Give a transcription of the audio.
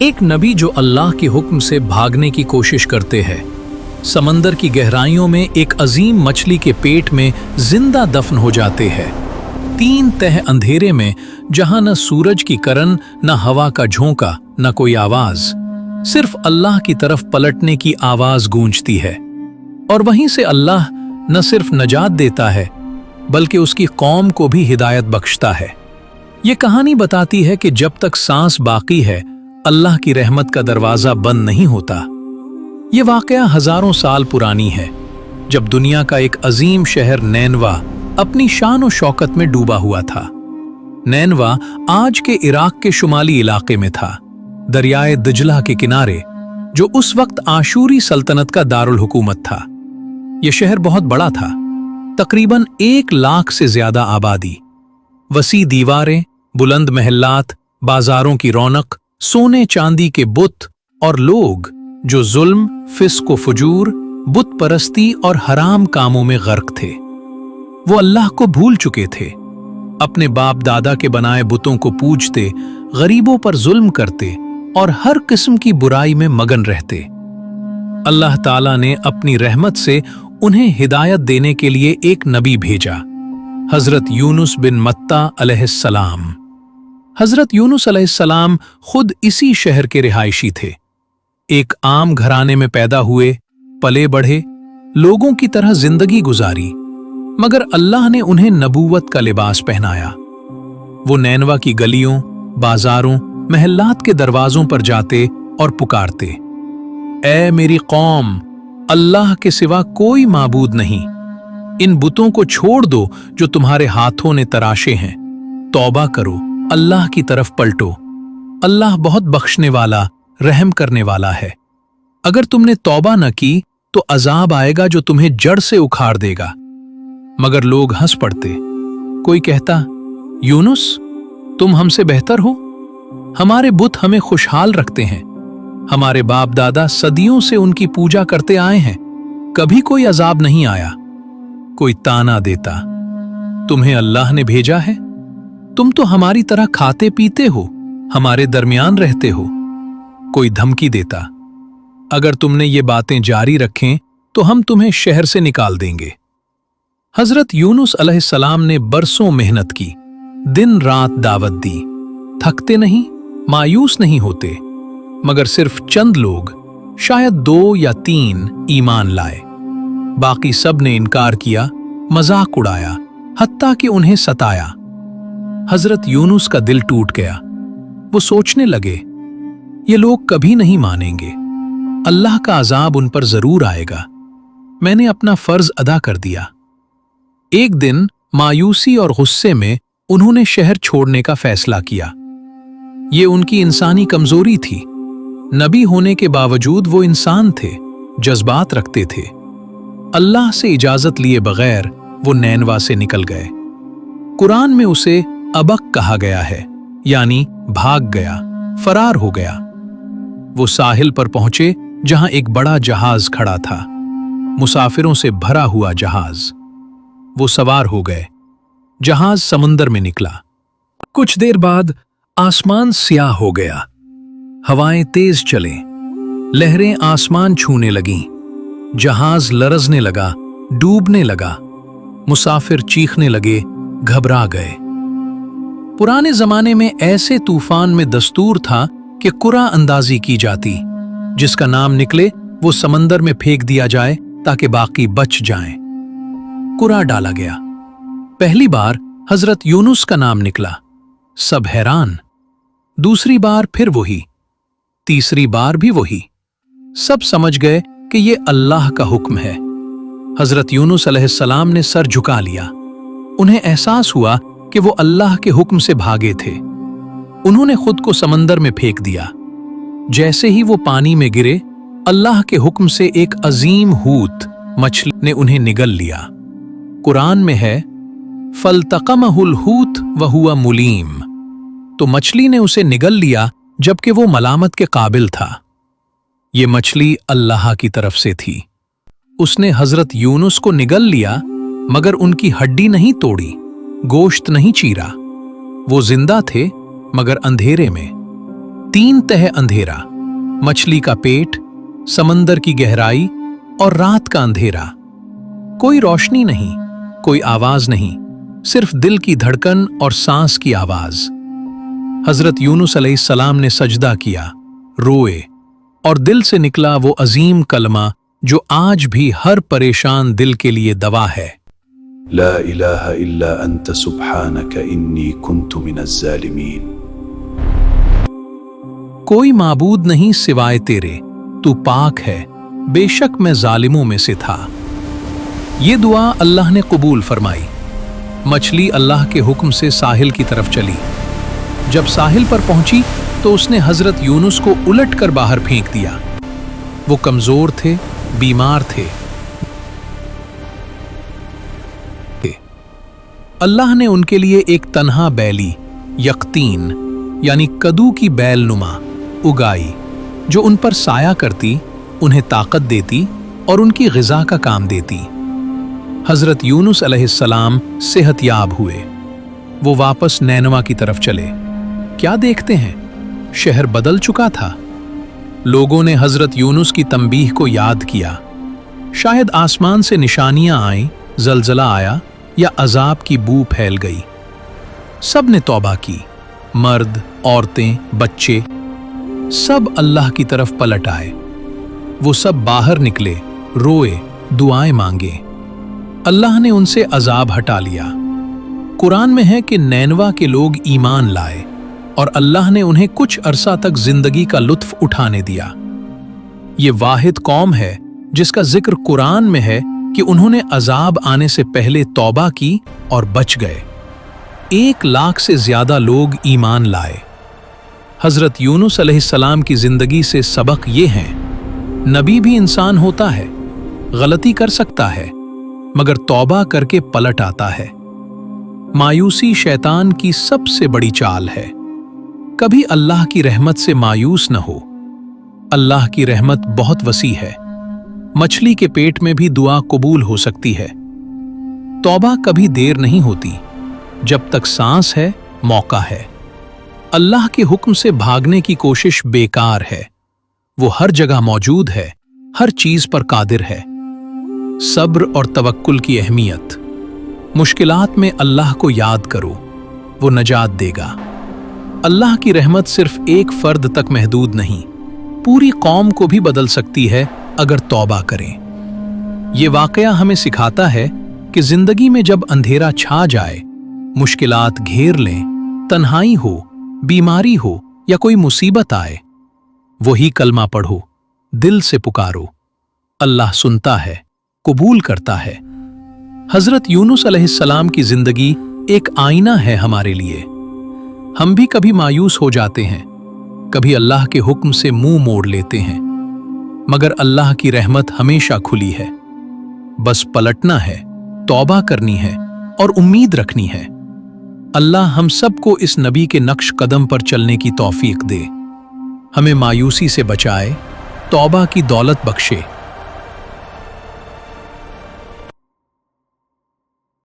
एक नबी जो अल्लाह के हुक्म से भागने की कोशिश करते हैं। समंदर की गहराइयों में एक अजीम मछली के पेट में जिंदा दफन हो जाते हैं। 3 तह अंधेरे में, जहां न सूरज की किरण, न हवा का झोंका, न कोई आवाज, सिर्फ अल्लाह की तरफ पलटने की आवाज गूंजती है। और वहीं से अल्लाह न सिर्फ नजात देता है बल्कि उसकी कौम को भी हिदायत बख्शता है। ये कहानी बताती है कि जब तक सांस बाकी है, अल्लाह की रहमत का दरवाजा बंद नहीं होता। ये वाकया हजारों साल पुरानी है, जब दुनिया का एक अजीम शहर नैनवा अपनी शान और शौकत में डूबा हुआ था। नैनवा आज के इराक के शुमाली इलाके में था, दरियाए दिजला के किनारे, जो उस वक्त आशूरी सल्तनत का दारुल हुकूमत था। यह शहर बहुत बड़ा था, तकरीबन 1 लाख से ज्यादा आबादी, वसी दीवारें, बुलंद महल्लात, बाजारों की रौनक, सोने चांदी के बुत और लोग जो जुल्म, फिस्क व फुजूर, बुत परस्ती और हराम कामों में गर्क थे। वो अल्लाह को भूल चुके थे, अपने बाप दादा के बनाए बुतों को पूजते, गरीबों पर जुल्म करते और हर किस्म की बुराई में मगन रहते। अल्लाह ताला ने अपनी रहमत से उन्हें हिदायत देने के लिए एक नबी भेजा, हजरत यूनुस बिन मत्ता अलैहिस्सलाम। हजरत यूनुस अलैहिस्सलाम खुद इसी शहर के रिहायशी थे। एक आम घराने में पैदा हुए, पले बढ़े, लोगों की तरह जिंदगी गुजारी, मगर अल्लाह ने उन्हें नबूवत का लिबास पहनाया। वो नैनवा की गलियों, बाजारों, महल्लात के दरवाजों पर जाते और पुकारते, ऐ मेरी कौम, अल्लाह के सिवा कोई माबूद नहीं। इन बुतों को छोड़ दो जो तुम्हारे हाथों ने तराशे हैं। तौबा करो, अल्लाह की तरफ पलटो। अल्लाह बहुत बख्शने वाला, रहम करने वाला है। अगर तुमने तौबा न की तो अजाब आएगा जो तुम्हें जड़ से उखाड़ देगा। मगर लोग हंस पड़ते। कोई कहता, यूनुस, तुम हमसे बेहतर हो। हमारे बुत हमें खुशहाल रखते हैं। हमारे बाप दादा सदियों से उनकी पूजा करते आए हैं, कभी कोई अजाब नहीं आया। कोई ताना देता, तुम्हें अल्लाह ने भेजा है। तुम तो हमारी तरह खाते पीते हो, हमारे दरमियान रहते हो। कोई धमकी देता, अगर तुमने ये बातें जारी रखें तो हम तुम्हें शहर से निकाल देंगे। हजरत यूनुस अलैहिस्सलाम ने बरसों मेहनत की, दिन रात दावत दी, थकते नहीं, मायूस नहीं होते। मगर सिर्फ चंद लोग, शायद 2 या 3 ईमान लाए। बाकी सब ने इनकार किया, मजाक उड़ाया, हत्ता कि उन्हें सताया। हजरत यूनुस का दिल टूट गया। वो सोचने लगे, ये लोग कभी नहीं मानेंगे, अल्लाह का अजाब उन पर जरूर आएगा। मैंने अपना फर्ज अदा कर दिया। एक दिन मायूसी और गुस्से में उन्होंने शहर छोड़ने का फैसला किया। ये उनकी इंसानी कमजोरी थी। नबी होने के बावजूद वो इंसान थे, जज्बात रखते थे। अल्लाह से इजाजत लिए बगैर वो नैनवा से निकल गए। कुरान में उसे अबक कहा गया है, यानी भाग गया, फरार हो गया। वो साहिल पर पहुंचे जहां एक बड़ा जहाज खड़ा था, मुसाफिरों से भरा हुआ जहाज। वो सवार हो गए। जहाज समुंदर में निकला। कुछ देर बाद आसमान स्याह हो गया। हवाएं तेज चले, लहरें आसमान छूने लगीं। जहाज लरजने लगा, डूबने लगा। मुसाफिर चीखने लगे, घबरा गए। पुराने जमाने में ऐसे तूफान में दस्तूर था कि कुरा अंदाजी की जाती, जिसका नाम निकले वो समंदर में फेंक दिया जाए ताकि बाकी बच जाएं। कुरा डाला गया। पहली बार हजरत यूनुस का नाम निकला, सब हैरान। दूसरी बार फिर वही, तीसरी बार भी वही। सब समझ गए कि ये अल्लाह का हुक्म है। हजरत यूनुस अलैहिस्सलाम ने सर झुका लिया। उन्हें एहसास हुआ कि वो अल्लाह के हुक्म से भागे थे। उन्होंने खुद को समंदर में फेंक दिया। जैसे ही वो पानी में गिरे, अल्लाह के हुक्म से एक अजीम हूत, मछली ने उन्हें निगल लिया। कुरान में है, फल्तक़महुल हूत वहुवा मुलीम। तो मछली ने उसे निगल लिया जबकि वो मलामत के काबिल था। ये मछली अल्लाह की तरफ से थी। उसने हजरत यूनुस को निगल लिया, मगर उनकी हड्डी नहीं तोड़ी, गोश्त नहीं चीरा। वो जिंदा थे मगर अंधेरे में। तीन तह अंधेरा, मछली का पेट, समंदर की गहराई और रात का अंधेरा। कोई रोशनी नहीं, कोई आवाज नहीं, सिर्फ दिल की धड़कन और सांस की आवाज। हजरत यूनुस अलैहिस्सलाम ने सजदा किया, रोए, और दिल से निकला वो अजीम कलमा जो आज भी हर परेशान दिल के लिए दवा है। ला इलाहा इल्ला अंत सुब्हानक इन्नी कुन्तु मिनज़ ज़ालिमीन। कोई माबूद नहीं सिवाय तेरे, तू पाक है, बेशक मैं जालिमों में से था। ये दुआ अल्लाह ने कबूल फरमाई। मछली अल्लाह के हुक्म से साहिल की तरफ चली। जब साहिल पर पहुंची तो उसने हजरत यूनुस को उलट कर बाहर फेंक दिया। वो कमजोर थे, बीमार थे। अल्लाह ने उनके लिए एक तन्हा बैली, यकतीन यानी कदू की बैल नुमा उगाई, जो उन पर साया करती, उन्हें ताकत देती और उनकी ग़िज़ा का काम देती। हजरत यूनुस अलैहिस्सलाम सेहतयाब हुए। वो वापस नैनवा की तरफ चले। क्या देखते हैं, शहर बदल चुका था। लोगों ने हजरत यूनुस की तंबीह को याद किया। शायद आसमान से निशानियां आईं, जलजला आया या अजाब की बू फैल गई। सब ने तौबा की, मर्द, औरतें, बच्चे, सब अल्लाह की तरफ पलट आए। वो सब बाहर निकले, रोए, दुआएं मांगे। अल्लाह ने उनसे अजाब हटा लिया। कुरान में है कि नैनवा के लोग ईमान लाए और अल्लाह ने उन्हें कुछ अरसा तक जिंदगी का लुत्फ उठाने दिया। ये वाहिद कौम है जिसका जिक्र कुरान में है कि उन्होंने अजाब आने से पहले तौबा की और बच गए। 1 लाख से ज्यादा लोग ईमान लाए। हजरत यूनुस अलैहिस्सलाम की जिंदगी से सबक ये हैं, नबी भी इंसान होता है, गलती कर सकता है, मगर तौबा करके पलट आता है। मायूसी शैतान की सबसे बड़ी चाल है। कभी अल्लाह की रहमत से मायूस न हो। अल्लाह की रहमत बहुत वसी है। मछली के पेट में भी दुआ कबूल हो सकती है। तौबा कभी देर नहीं होती। जब तक सांस है, मौका है। अल्लाह के हुक्म से भागने की कोशिश बेकार है। वो हर जगह मौजूद है, हर चीज पर कादिर है। सब्र और तवक्कुल की अहमियत। मुश्किलात में अल्लाह को याद करो, वो नजात देगा। अल्लाह की रहमत सिर्फ एक फर्द तक महदूद नहीं, पूरी कौम को भी बदल सकती है अगर तौबा करें। ये वाकया हमें सिखाता है कि जिंदगी में जब अंधेरा छा जाए, मुश्किलात घेर लें, तन्हाई हो, बीमारी हो या कोई मुसीबत आए, वही कलमा पढ़ो, दिल से पुकारो। अल्लाह सुनता है, कबूल करता है। हजरत यूनुस अलैहिस्सलाम की जिंदगी एक आईना है हमारे लिए। हम भी कभी मायूस हो जाते हैं, कभी अल्लाह के हुक्म से मुंह मोड़ लेते हैं, मगर अल्लाह की रहमत हमेशा खुली है। बस पलटना है, तौबा करनी है और उम्मीद रखनी है। अल्लाह हम सबको इस नबी के नक्श कदम पर चलने की तौफीक दे, हमें मायूसी से बचाए, तौबा की दौलत बख्शे